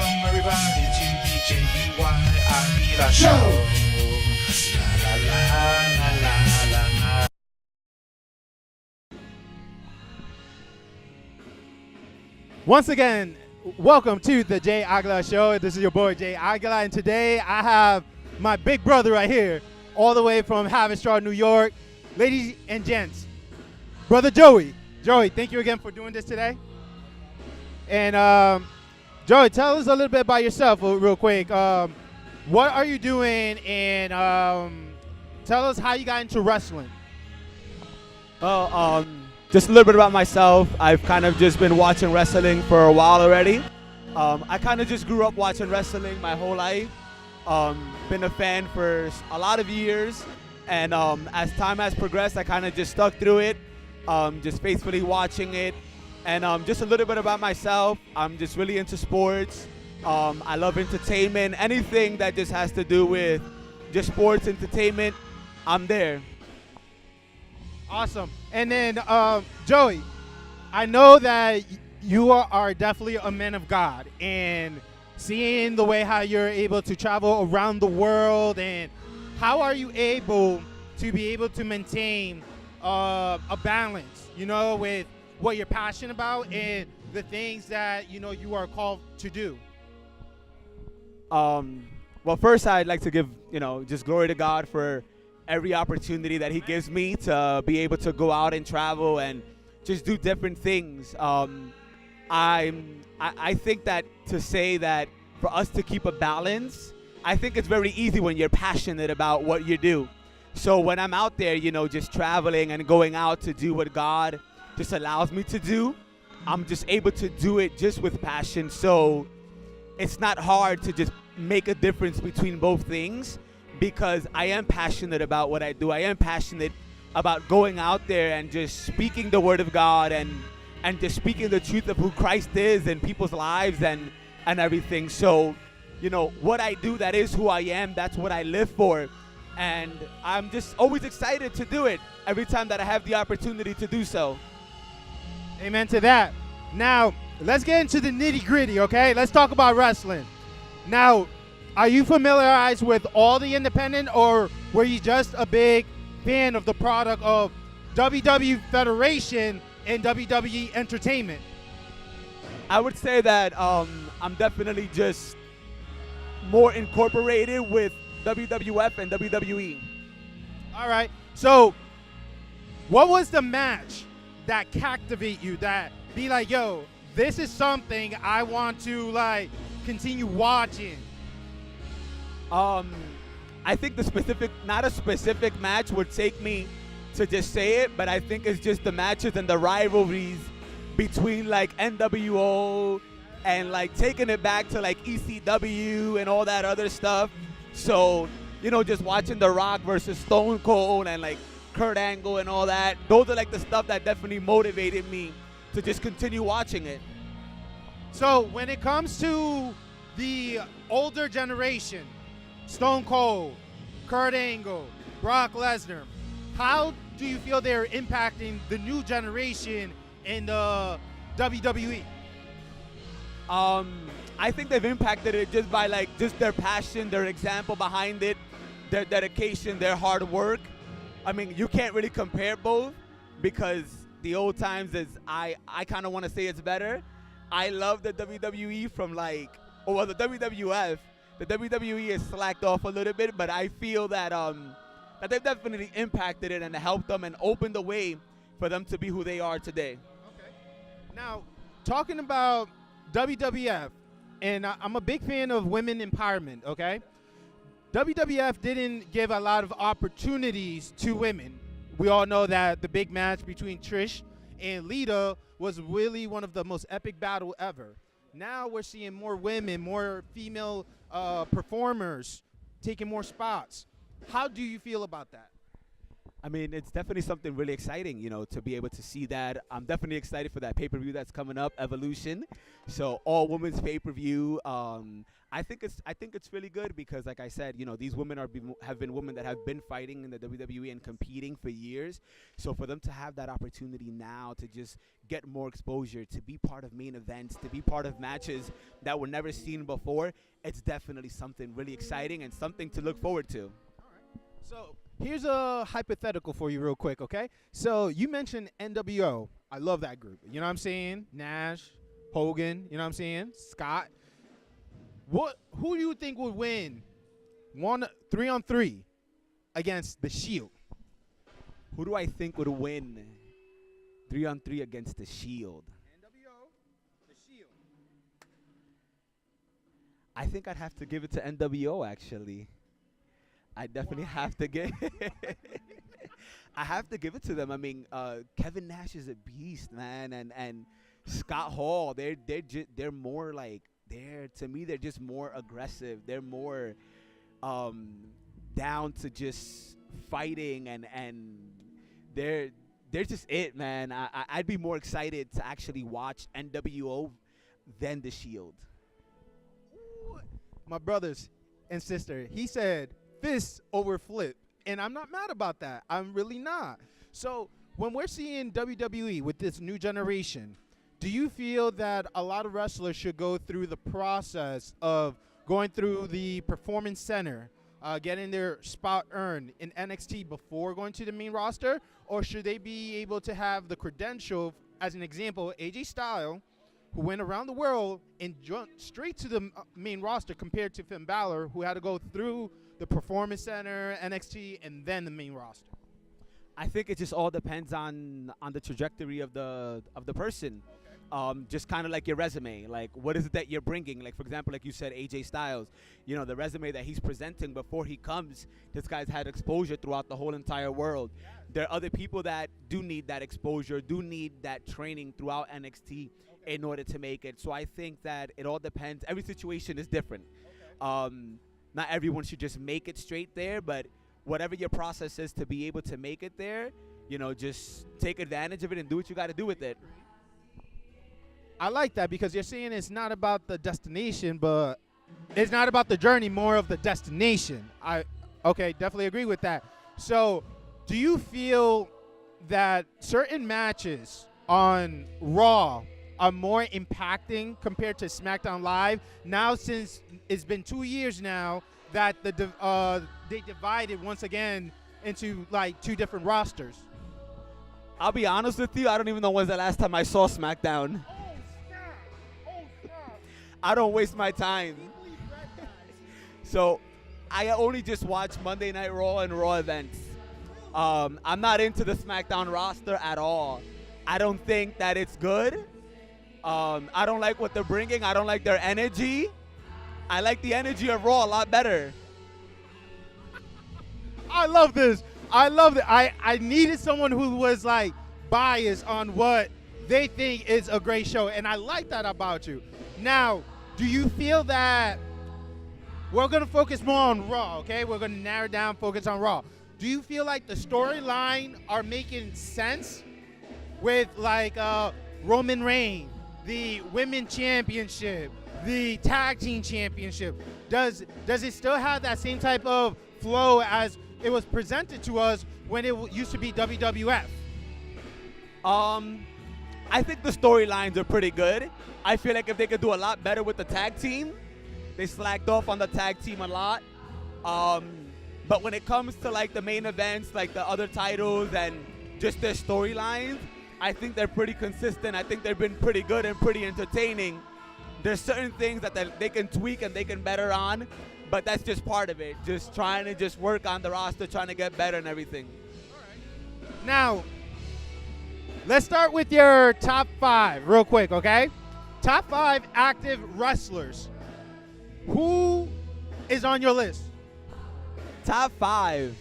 Welcome everybody to the JUYIRAW show. La la la la la la. Once again, welcome to the Jay Aguilar Show. This is your boy Jay Aguilar, and today I have my big brother right here, all the way from Haverstraw, New York. Ladies and gents, brother Joey. Joey, thank you again for doing this today. And Joey, tell us a little bit about yourself real quick. What are you doing, and tell us how you got into wrestling. Well, just a little bit about myself. I've kind of just been watching wrestling for a while already. I kind of just grew up watching wrestling my whole life. Been a fan for a lot of years, and as time has progressed, I kind of just stuck through it, just faithfully watching it. And just a little bit about myself. I'm just really into sports. I love entertainment. Anything that just has to do with just sports entertainment, I'm there. Awesome. And then, Joey, I know that you are definitely a man of God, and seeing the way how you're able to travel around the world, and how are you able to maintain a balance, with what you're passionate about and the things that, you are called to do? Well, first I'd like to give, just glory to God for every opportunity that he gives me to be able to go out and travel and just do different things. I think that to say that for us to keep a balance, I think it's very easy when you're passionate about what you do. So when I'm out there, just traveling and going out to do what God just allows me to do, I'm just able to do it just with passion. So it's not hard to just make a difference between both things, because I am passionate about what I do. I am passionate about going out there and just speaking the word of God and just speaking the truth of who Christ is in people's lives and everything. So, what I do, that is who I am. That's what I live for. And I'm just always excited to do it every time that I have the opportunity to do so. Amen to that. Now, let's get into the nitty-gritty, okay? Let's talk about wrestling. Now, are you familiarized with all the independent, or were you just a big fan of the product of WWE Federation and WWE Entertainment? I would say that I'm definitely just more incorporated with WWF and WWE. All right. So, what was the match that captivate you, that be like, yo, this is something I want to continue watching? I think not a specific match would take me to just say it, but I think it's just the matches and the rivalries between NWO and taking it back to ECW and all that other stuff. So, just watching The Rock versus Stone Cold and Kurt Angle and all that, those are the stuff that definitely motivated me to just continue watching it. So when it comes to the older generation, Stone Cold, Kurt Angle, Brock Lesnar, how do you feel they're impacting the new generation in the WWE? I think they've impacted it just by just their passion, their example behind it, their dedication, their hard work. I mean, you can't really compare both, because the old times is, I kind of want to say it's better. I love the WWE from the WWF. The WWE has slacked off a little bit, but I feel that that they've definitely impacted it and helped them and opened the way for them to be who they are today. Okay. Now, talking about WWF, and I'm a big fan of women empowerment, okay? WWF didn't give a lot of opportunities to women. We all know that the big match between Trish and Lita was really one of the most epic battle ever. Now we're seeing more women, more female performers taking more spots. How do you feel about that? I mean, it's definitely something really exciting, to be able to see that. I'm definitely excited for that pay-per-view that's coming up, Evolution. So all women's pay-per-view. I think it's really good because, like I said, these women have been women that have been fighting in the WWE and competing for years. So for them to have that opportunity now to just get more exposure, to be part of main events, to be part of matches that were never seen before, it's definitely something really exciting and something to look forward to. So here's a hypothetical for you real quick, okay? So you mentioned NWO. I love that group. You know what I'm saying? Nash, Hogan, you know what I'm saying? Scott. Who do you think would win 3-on-3 against the Shield? Who do I think would win 3-on-3 against the Shield? NWO, the Shield. I think I'd have to give it to NWO, actually. I definitely have to give I have to give it to them. I mean, Kevin Nash is a beast, man, and Scott Hall, they're more like they're just more aggressive. They're more down to just fighting, and they're just it, man. I'd be more excited to actually watch NWO than the Shield. My brothers and sister, he said fist over flip, and I'm not mad about that. I'm really not. So when we're seeing WWE with this new generation, do you feel that a lot of wrestlers should go through the process of going through the performance center, getting their spot earned in NXT before going to the main roster? Or should they be able to have the credential, as an example, AJ Styles, who went around the world and jumped straight to the main roster, compared to Finn Balor, who had to go through the performance center, NXT, and then the main roster? I think it just all depends on the trajectory of the person. Just kind of like your resume, like what is it that you're bringing? Like, for example, like you said, AJ Styles, the resume that he's presenting before he comes, this guy's had exposure throughout the whole entire world. There are other people that do need that exposure, do need that training throughout NXT in order to make it. So I think that it all depends. Every situation is different. Not everyone should just make it straight there, but whatever your process is to be able to make it there, just take advantage of it and do what you got to do with it. I like that, because you're saying it's not about the destination, but it's not about the journey, more of the destination. Okay, definitely agree with that. So do you feel that certain matches on Raw are more impacting compared to SmackDown Live now, since it's been 2 years now that they divided once again into like two different rosters? I'll be honest with you, I don't even know when's the last time I saw SmackDown. I don't waste my time. So I only just watch Monday Night Raw and Raw events. I'm not into the SmackDown roster at all. I don't think that it's good. I don't like what they're bringing. I don't like their energy. I like the energy of Raw a lot better. I love this. I love it. I needed someone who was like biased on what they think is a great show, and I like that about you. Now, do you feel that we're going to focus more on Raw, okay? We're going to narrow down, focus on Raw. Do you feel like the storyline are making sense with like Roman Reigns, the Women's Championship, the Tag Team Championship? Does it still have that same type of flow as it was presented to us when it used to be WWF? I think the storylines are pretty good. I feel like if they could do a lot better with the tag team, they slacked off on the tag team a lot. But when it comes to like the main events, like the other titles and just their storylines, I think they're pretty consistent. I think they've been pretty good and pretty entertaining. There's certain things that they can tweak and they can better on, but that's just part of it. Just trying to just work on the roster, trying to get better and everything. Now, let's start with your top 5 real quick, okay? Top 5 active wrestlers. Who is on your list? Top 5.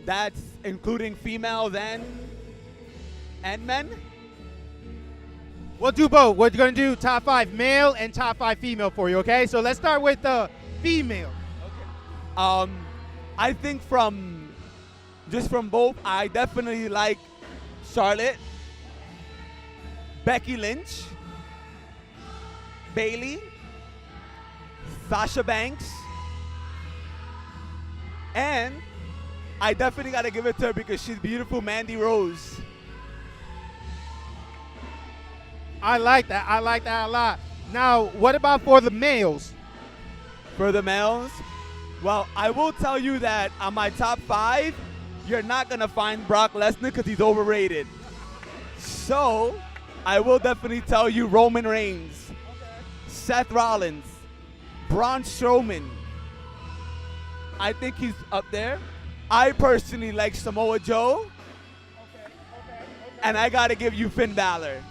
That's including females and men? We'll do both. We're going to do top 5 male and top 5 female for you, okay? So let's start with the female. Okay. I think from just from both, I definitely like Charlotte, Becky Lynch, Bailey, Sasha Banks, and I definitely got to give it to her because she's beautiful, Mandy Rose. I like that. I like that a lot. Now, what about for the males? For the males, well, I will tell you that on my top 5, you're not going to find Brock Lesnar because he's overrated. So, I will definitely tell you Roman Reigns, Seth Rollins, Braun Strowman. I think he's up there. I personally like Samoa Joe. And I got to give you Finn Balor.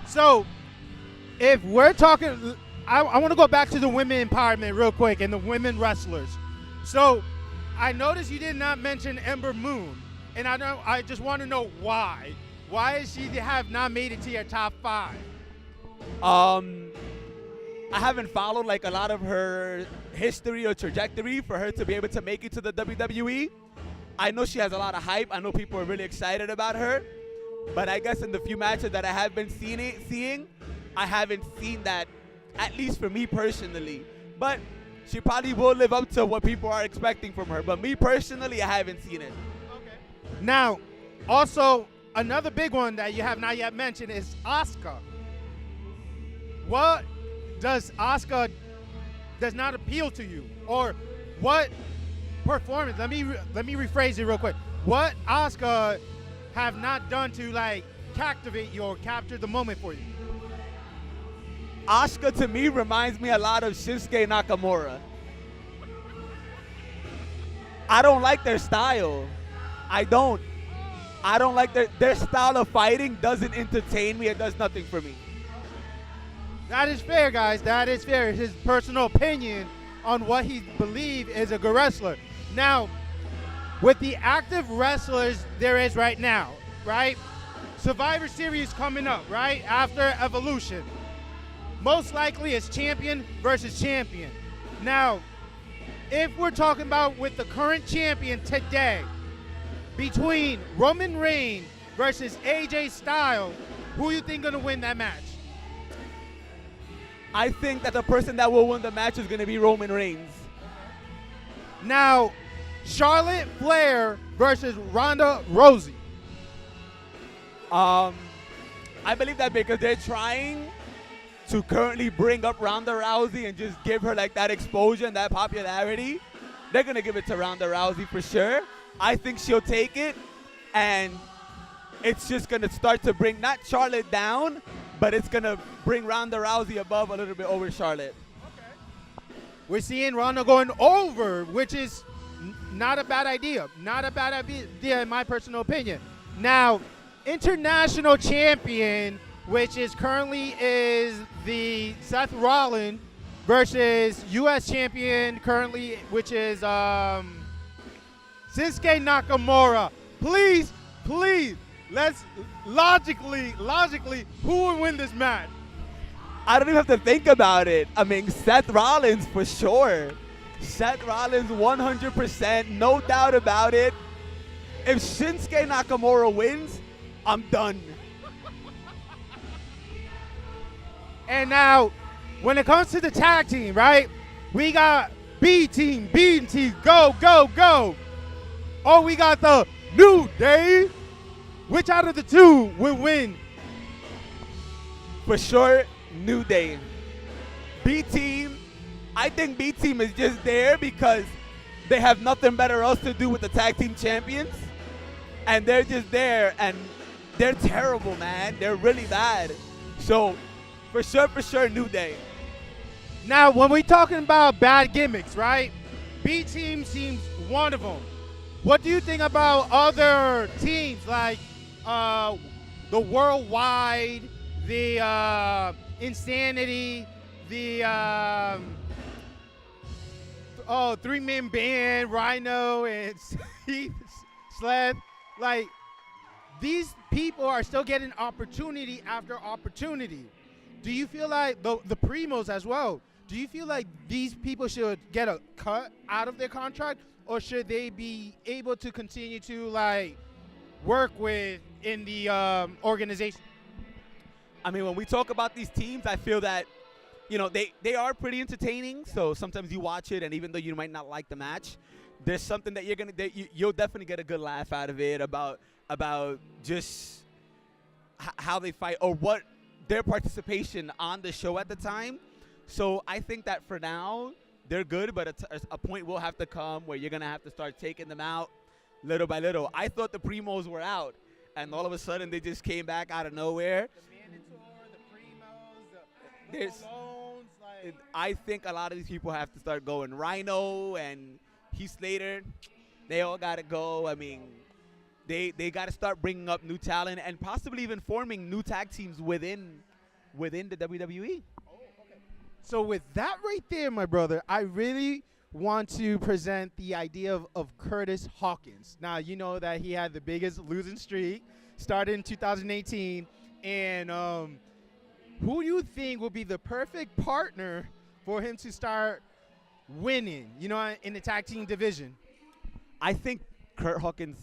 So, if we're talking, I want to go back to the women empowerment real quick and the women wrestlers. So, I noticed you did not mention Ember Moon, and I just want to know why. Why is she have not made it to your top 5? I haven't followed like a lot of her history or trajectory for her to be able to make it to the WWE. I know she has a lot of hype. I know people are really excited about her. But I guess in the few matches that I have been seeing, I haven't seen that, at least for me personally. But she probably will live up to what people are expecting from her. But me personally, I haven't seen it. Okay. Now, also, another big one that you have not yet mentioned is Asuka. What does Asuka does not appeal to you? Or what performance, let me rephrase it real quick. What Asuka have not done to like captivate you or capture the moment for you? Asuka to me reminds me a lot of Shinsuke Nakamura. I don't like their style. I don't like their style of fighting doesn't entertain me. It does nothing for me. That is fair, guys. That is fair. His personal opinion on what he believes is a good wrestler. Now, with the active wrestlers there is right now, right? Survivor Series coming up, right? After Evolution. Most likely it's champion versus champion. Now, if we're talking about with the current champion today, between Roman Reigns versus AJ Styles, who you think gonna win that match? I think that the person that will win the match is gonna be Roman Reigns. Now, Charlotte Flair versus Ronda Rousey. I believe that because they're trying to currently bring up Ronda Rousey and just give her like that exposure and that popularity, they're gonna give it to Ronda Rousey for sure. I think she'll take it, and it's just gonna start to bring not Charlotte down, but it's gonna bring Ronda Rousey above a little bit over Charlotte. Okay. We're seeing Ronda going over, which is not a bad idea. Not a bad idea in my personal opinion. Now, international champion, which is currently is the Seth Rollins versus U.S. champion currently, which is Shinsuke Nakamura. Please, let's logically, who will win this match? I don't even have to think about it. I mean, Seth Rollins for sure. Seth Rollins 100%, no doubt about it. If Shinsuke Nakamura wins, I'm done. And now, when it comes to the tag team, right? We got B team, go. Or we got the New Day. Which out of the two will win? For sure, New Day. B team, I think B team is just there because they have nothing better else to do with the tag team champions. And they're just there, and they're terrible, man. They're really bad. So, for sure, New Day. Now, when we're talking about bad gimmicks, right? B team seems one of them. What do you think about other teams like the Worldwide, the Insanity, the three-man band, Rhino and Steve Sleth? Like, these people are still getting opportunity after opportunity. Do you feel like the Primos as well? Do you feel like these people should get a cut out of their contract, or should they be able to continue to like work with in the organization? I mean, when we talk about these teams, I feel that, you know, they are pretty entertaining. So sometimes you watch it, and even though you might not like the match, there's something that you'll definitely get a good laugh out of it about just how they fight or what their participation on the show at the time. So I think that for now they're good, but a point will have to come where you're gonna have to start taking them out little by little. I thought the Primos were out, and all of a sudden they just came back out of nowhere. The Mandatour, the Primos, There's- Malones, like I think a lot of these people have to start going. Rhino and Heath Slater, they all got to go. I mean, they got to start bringing up new talent and possibly even forming new tag teams within the WWE. So with that right there, my brother, I really want to present the idea of Curtis Hawkins. Now, you know that he had the biggest losing streak, started in 2018, and who do you think will be the perfect partner for him to start winning, you know, in the tag team division? I think Kurt Hawkins'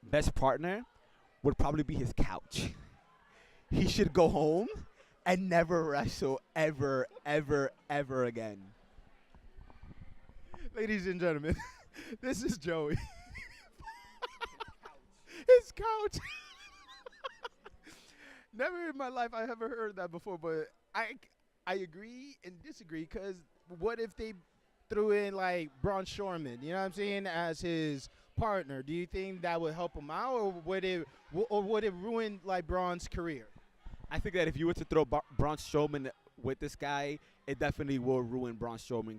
best partner would probably be his couch. He should go home and never wrestle ever, ever, ever again. Ladies and gentlemen, this is Joey. His couch. Never in my life I ever heard that before, but I agree and disagree, because what if they threw in like Braun Strowman, you know what I'm saying, as his partner? Do you think that would help him out, or would it ruin like Braun's career? I think that if you were to throw Braun Strowman with this guy, it definitely will ruin Braun Strowman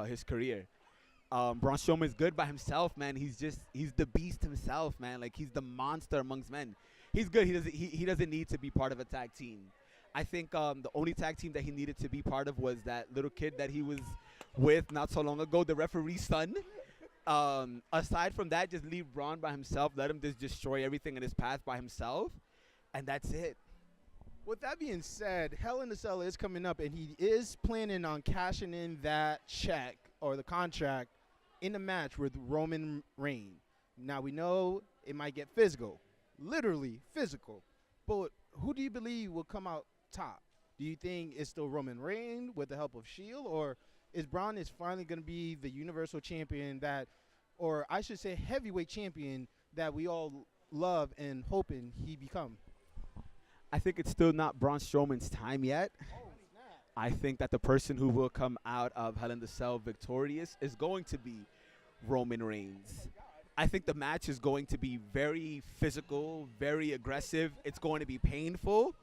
his career. Braun Strowman's good by himself, man. He's the beast himself, man. Like, he's the monster amongst men. He's good. He doesn't need to be part of a tag team. I think the only tag team that he needed to be part of was that little kid that he was with not so long ago, the referee's son. Aside from that, just leave Braun by himself. Let him just destroy everything in his path by himself, and that's it. With that being said, Hell in a Cell is coming up, and he is planning on cashing in that check or the contract in a match with Roman Reigns. Now, we know it might get physical, literally physical, but who do you believe will come out top? Do you think it's still Roman Reigns with the help of Shield, or is Braun finally going to be the Universal Champion that, or I should say heavyweight champion that we all love and hoping he become? I think it's still not Braun Strowman's time yet. I think that the person who will come out of Hell in the Cell victorious is going to be Roman Reigns. I think the match is going to be very physical, very aggressive. It's going to be painful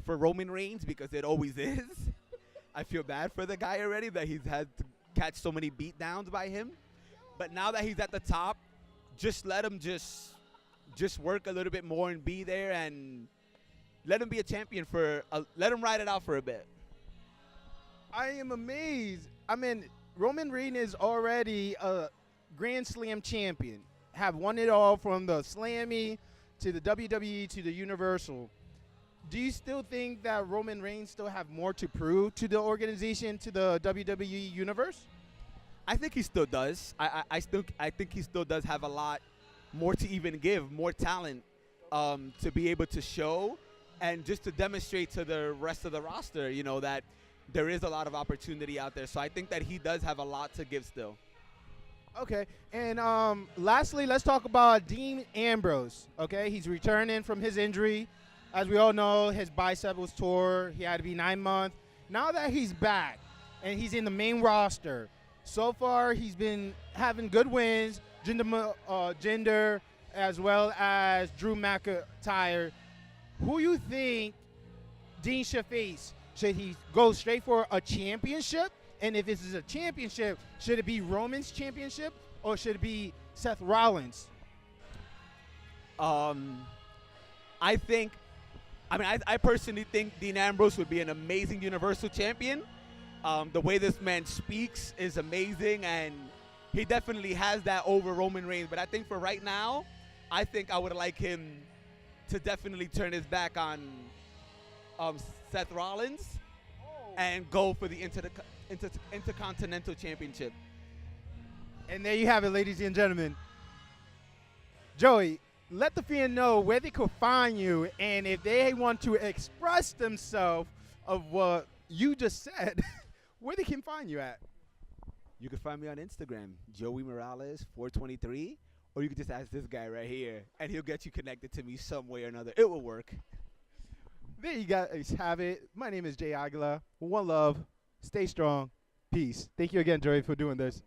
for Roman Reigns, because it always is. I feel bad for the guy already that he's had to catch so many beatdowns by him. But now that he's at the top, just let him just work a little bit more and be there, and let him be a champion let him ride it out for a bit. I am amazed. I mean, Roman Reigns is already a Grand Slam champion. Have won it all from the Slammy to the WWE to the Universal. Do you still think that Roman Reigns still have more to prove to the organization, to the WWE universe? I think he still does. I think he still does have a lot more to even give, more talent to be able to show, and just to demonstrate to the rest of the roster, you know, that there is a lot of opportunity out there. So I think that he does have a lot to give still. Okay, and lastly, let's talk about Dean Ambrose. Okay, he's returning from his injury. As we all know, his bicep was tore. He had to be 9 months. Now that he's back and he's in the main roster, so far he's been having good wins. Jinder as well as Drew McIntyre. Who you think Dean should face? Should he go straight for a championship? And if this is a championship, should it be Roman's championship or should it be Seth Rollins? I personally think Dean Ambrose would be an amazing Universal Champion. The way this man speaks is amazing, and he definitely has that over Roman Reigns. But I think for right now, I think I would like him to definitely turn his back on Seth Rollins and go for the Intercontinental Championship. And there you have it, ladies and gentlemen. Joey, let the fan know where they could find you, and if they want to express themselves of what you just said, where they can find you at. You can find me on Instagram, Joey Morales 423, or you can just ask this guy right here, and he'll get you connected to me some way or another. It will work. There you guys have it. My name is Jay Aguilar. One love. Stay strong. Peace. Thank you again, Joey, for doing this.